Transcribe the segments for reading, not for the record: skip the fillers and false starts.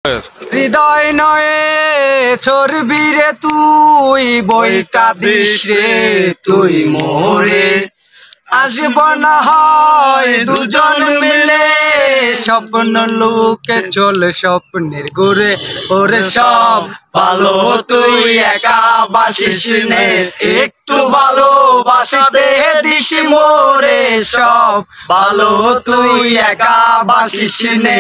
হৃদয় নয়ে চর্বি রে তুই বইটা দিস রে তুই মোরে আসব না হয় দুজন মিলে স্বপ্ন লুকে চল স্বপ্নের ঘুরে ওরে সব ভালো তুই একা বাসিস নে একটু ভালোবাসতে দিস মোরে সব ভালো তুই একা বাসিস নে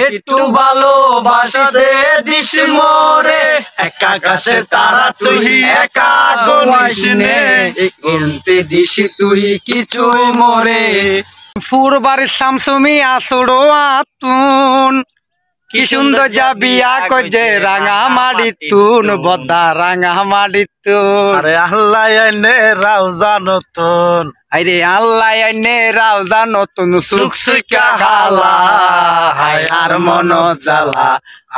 একটু ভালোবাসতে দিস মোরে একা আকাশে তারা তুই একা গোনাইস নে গুনতে দিস তুই কিছুই মোরে ফুরবার শামসুমি আসড়ো আতুন কি সুন্দর যাবিয়া কজে রাঙা মাড়ি তুন বদা রাঙা মাড়ি তুন আরে আল্লাহ এনে রাউজা নতুন আরে আল্লাহ এনে রাউজা নতুন সুখ সুখা খালা হায় আর মন জ্বালা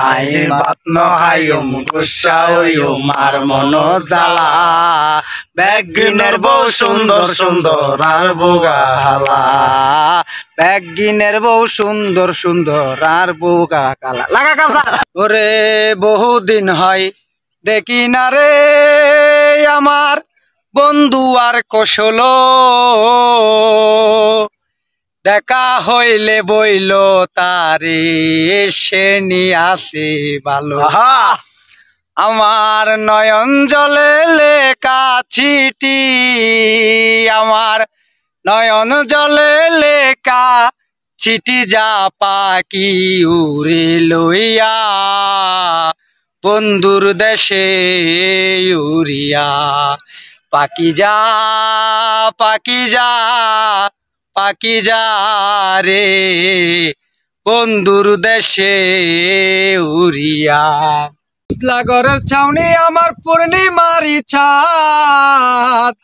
আই বাত নহায়ুম গুসা হইম আর মন জ্বালা বেগিনের বউ সুন্দর সুন্দর আর বোগা হালা বেগিনের বউ সুন্দর সুন্দর আর বোগা কালা লাগা কালা ওরে বহুদিন হয় দেখি না রে আমার বন্ধু আর কৌশল দেখা হইলে বইল তারে এসে নিয়ে আসে ভালো আমার নয়ন জলে লেখা চিঠি আমার নয়ন জলে লেখা চিঠি যা পাখি উড়ে লইয়া বন্ধুর দেশে উড়িয়া পাখি যা পাখি যা পাখি যা রে বন্ধুর দেশে উড়িয়া ঘরের ছাউনি আমার পূর্ণিমারি ছাদ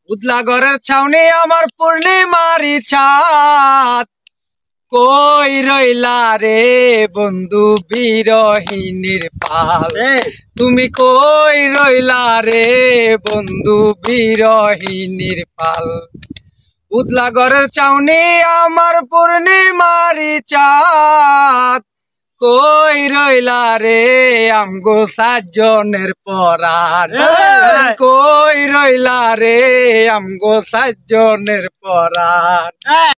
উদলা ঘরের ছাউনি আমার পূর্ণিমারি ছাদ কই রইলা রে বন্ধু বিরহিনীর পাল তুমি কই রইলা রে বন্ধু বিরহিনীর পাল উদলা ঘরের ছাউনি আমার পূর্ণিমারি চাঁদ কই রইলা রে আমগো সাতজনের পরাণ কই রইলা রে আমগো সাতজনের পরাণ।